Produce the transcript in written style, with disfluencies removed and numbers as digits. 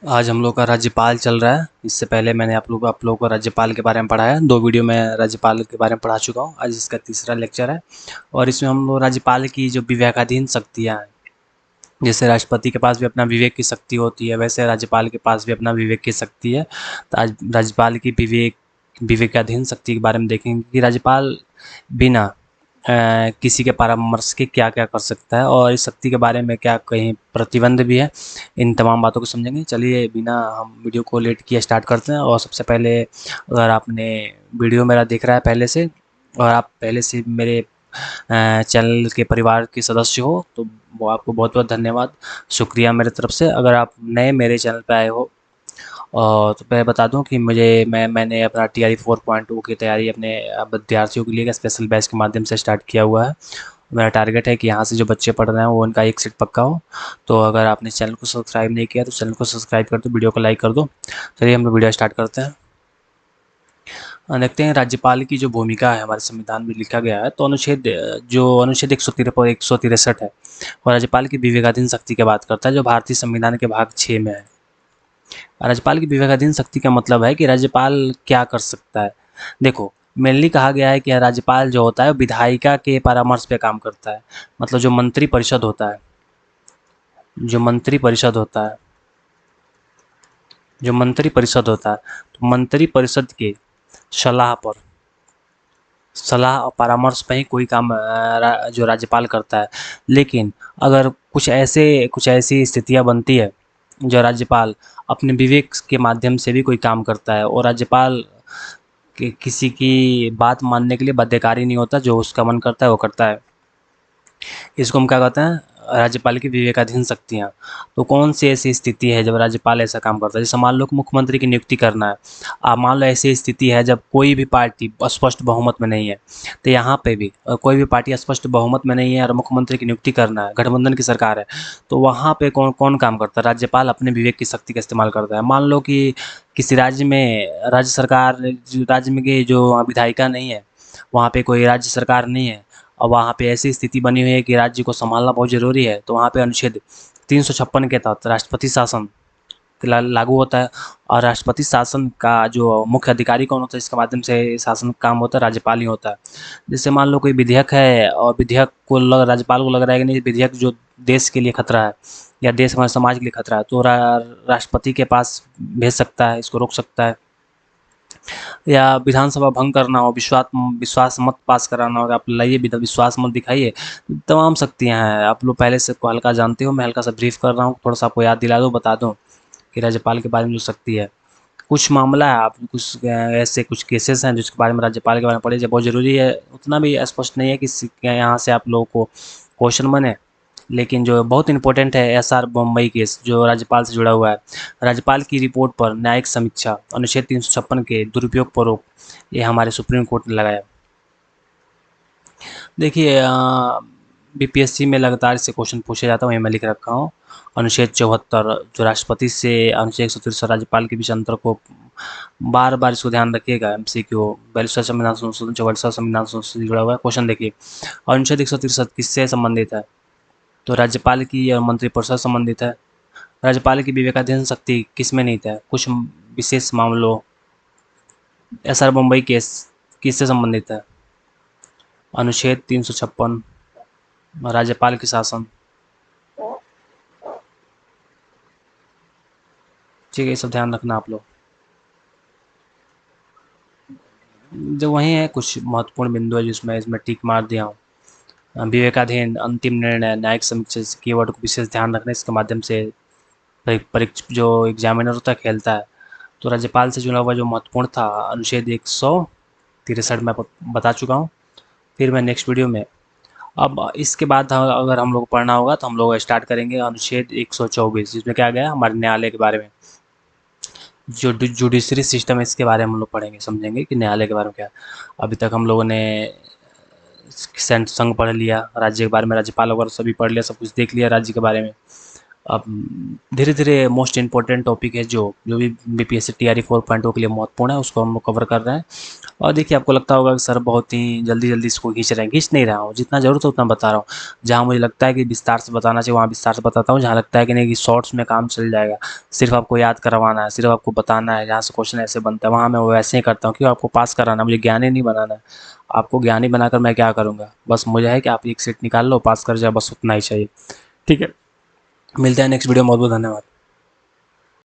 आज हम लोग का राज्यपाल चल रहा है। इससे पहले मैंने आप लोगों को राज्यपाल के बारे में पढ़ाया, 2 वीडियो में राज्यपाल के बारे में पढ़ा चुका हूँ। आज इसका तीसरा लेक्चर है और इसमें हम लोग राज्यपाल की जो विवेकाधीन शक्तियाँ हैं, जैसे राष्ट्रपति के पास भी अपना विवेक की शक्ति होती है, वैसे राज्यपाल के पास भी अपना विवेक की शक्ति है। तो आज राज्यपाल की विवेकाधीन शक्ति के बारे में देखेंगे कि राज्यपाल बिना किसी के परामर्श के क्या-क्या कर सकता है और इस शक्ति के बारे में क्या कहीं प्रतिबंध भी है, इन तमाम बातों को समझेंगे। चलिए बिना हम वीडियो को लेट किए स्टार्ट करते हैं। और सबसे पहले, अगर आपने वीडियो मेरा देख रहा है पहले से और आप पहले से मेरे चैनल के परिवार के सदस्य हो, तो वो आपको बहुत-बहुत धन्यवाद, शुक्रिया मेरे तरफ से। अगर आप नए मेरे चैनल पे आए हो, तो मैं बता दूं कि मैंने अपना TRE 4.2 की तैयारी अपने विद्यार्थियों के लिए स्पेशल बैच के माध्यम से स्टार्ट किया हुआ है। मेरा टारगेट है कि यहाँ से जो बच्चे पढ़ रहे हैं वो उनका एक सेट पक्का हो। तो अगर आपने चैनल को सब्सक्राइब नहीं किया तो चैनल को सब्सक्राइब कर दो, वीडियो को लाइक कर दो। चलिए हम लोग वीडियो स्टार्ट करते हैं। देखते हैं राज्यपाल की जो भूमिका है हमारे संविधान में लिखा गया है। तो अनुच्छेद 163 और 163 है, और राज्यपाल की विवेकाधीन शक्ति की बात करता है, जो भारतीय संविधान के भाग 6 में है। राज्यपाल की विवेकाधीन शक्ति का मतलब है कि राज्यपाल क्या कर सकता है। देखो, मेनली कहा गया है कि राज्यपाल जो होता है विधायिका के परामर्श पे काम करता है। मतलब जो मंत्री परिषद होता है, जो मंत्री परिषद होता है जो मंत्री परिषद होता है, तो मंत्री परिषद के सलाह पर, सलाह और परामर्श पे ही कोई काम जो राज्यपाल करता है। लेकिन अगर कुछ ऐसी स्थितियां बनती है जो राज्यपाल अपने विवेक के माध्यम से भी कोई काम करता है, और राज्यपाल किसी की बात मानने के लिए बाध्यकारी नहीं होता, जो उसका मन करता है वो करता है। इसको हम क्या कहते हैं, राज्यपाल की विवेकाधीन शक्तियाँ। तो कौन सी ऐसी स्थिति है जब राज्यपाल ऐसा काम करता है, जैसे मान लो कि मुख्यमंत्री की नियुक्ति करना है। मान लो ऐसी स्थिति है जब कोई भी पार्टी स्पष्ट बहुमत में नहीं है, तो यहाँ पे भी कोई भी पार्टी स्पष्ट बहुमत में नहीं है और मुख्यमंत्री की नियुक्ति करना है, गठबंधन की सरकार है, तो वहाँ पे कौन कौन काम करता है, राज्यपाल अपने विवेक की शक्ति का इस्तेमाल करता है। मान लो कि किसी राज्य में राज्य में की जो विधायिका नहीं है, वहाँ पे कोई राज्य सरकार नहीं है, और वहाँ पे ऐसी स्थिति बनी हुई है कि राज्य को संभालना बहुत ज़रूरी है, तो वहाँ पे अनुच्छेद 356 के तहत राष्ट्रपति शासन लागू होता है। और राष्ट्रपति शासन का जो मुख्य अधिकारी कौन होता है, इसके माध्यम से शासन काम होता है, राज्यपाल ही होता है। जैसे मान लो कोई विधेयक है और राज्यपाल को लग रहा है कि नहीं, विधेयक जो देश के लिए खतरा है या देश हमारे समाज के लिए खतरा है, तो राष्ट्रपति के पास भेज सकता है, इसको रोक सकता है। या विधानसभा भंग करना हो, विश्वास मत पास कराना हो, आप लाइए विश्वास मत दिखाइए, तमाम शक्तियाँ हैं। आप लोग पहले से को हल्का जानते हो, मैं हल्का सा ब्रीफ कर रहा हूँ, थोड़ा सा आपको याद दिला दूँ, बता दूँ कि राज्यपाल के बारे में जो शक्ति है। कुछ मामला है, आप कुछ ऐसे कुछ केसेस हैं जिसके बारे में राज्यपाल के बारे में पढ़े, जो बहुत ज़रूरी है। उतना भी स्पष्ट नहीं है कि यहाँ से आप लोगों को क्वेश्चन बने, लेकिन जो बहुत इंपॉर्टेंट है, SR बम्बई केस जो राज्यपाल से जुड़ा हुआ है। राज्यपाल की रिपोर्ट पर न्यायिक समीक्षा, अनुच्छेद 356 के दुरुपयोग पर रोक, ये हमारे सुप्रीम कोर्ट ने लगाया। देखिए, BPSC में लगातार इससे क्वेश्चन पूछे जाता है, वहीं मैं लिख रखा हूँ। अनुच्छेद 74 जो राष्ट्रपति से अनुच्छेद 163 राज्यपाल के बीच अंतर को, बार बार इसको ध्यान रखिएगा, MCQ 42वां संविधान संशोधन 44वां संविधान संशोधन से जुड़ा हुआ है। क्वेश्चन देखिए, अनुच्छेद 163 किससे संबंधित है, तो राज्यपाल की और मंत्रिपरिषद संबंधित है। राज्यपाल की विवेकाधीन शक्ति किस में निहित है, कुछ विशेष मामलों, SR मुंबई केस किससे संबंधित है, अनुच्छेद 356, राज्यपाल की शासन। ठीक है, ये सब ध्यान रखना आप लोग। जो वही है, कुछ महत्वपूर्ण बिंदु है जिसमें इसमें टिक मार दिया हूँ। विवेकाधीन, अंतिम निर्णय, न्यायिक समीक्षा, कीवर्ड को विशेष ध्यान रखना, इसके माध्यम से परीक्षा जो एग्जामिनर होता है खेलता है। तो राज्यपाल से जुड़ा हुआ जो महत्वपूर्ण था, अनुच्छेद 163 में बता चुका हूँ। फिर मैं नेक्स्ट वीडियो में, अब इसके बाद अगर हम लोग को पढ़ना होगा तो हम लोग स्टार्ट करेंगे अनुच्छेद 124, जिसमें क्या गया हमारे न्यायालय के बारे में, जो जुडिशरी सिस्टम है इसके बारे में हम लोग पढ़ेंगे, समझेंगे कि न्यायालय के बारे में क्या। अभी तक हम लोगों ने संघ पढ़ लिया, राज्य के बारे में, राज्यपाल वगैरह सभी पढ़ लिया, सब कुछ देख लिया राज्य के बारे में। अब धीरे धीरे मोस्ट इम्पोर्टेंट टॉपिक है जो भी BPSC TRE 4.0 के लिए महत्वपूर्ण है, उसको हम लोग कवर कर रहे हैं। और देखिए आपको लगता होगा कि सर बहुत ही जल्दी जल्दी इसको खींच रहे हैं, खींच नहीं रहा हूँ, जितना ज़रूरत है उतना बता रहा हूँ। जहाँ मुझे लगता है कि विस्तार से बताना चाहिए वहाँ विस्तार से बताता हूँ, जहाँ लगता है कि नहीं कि शॉर्ट्स में काम चल जाएगा, सिर्फ आपको याद करवाना है, सिर्फ आपको बताना है जहाँ से क्वेश्चन ऐसे बनता है वहाँ मैं वो वैसे ही करता हूँ, क्योंकि आपको पास कराना, मुझे ज्ञानी नहीं बनाना है। आपको ज्ञानी बनाकर मैं क्या करूँगा, बस मुझे है कि आप एक सीट निकाल लो, पास कर जाओ, बस उतना ही चाहिए। ठीक है, मिलते हैं नेक्स्ट वीडियो में, बहुत बहुत धन्यवाद।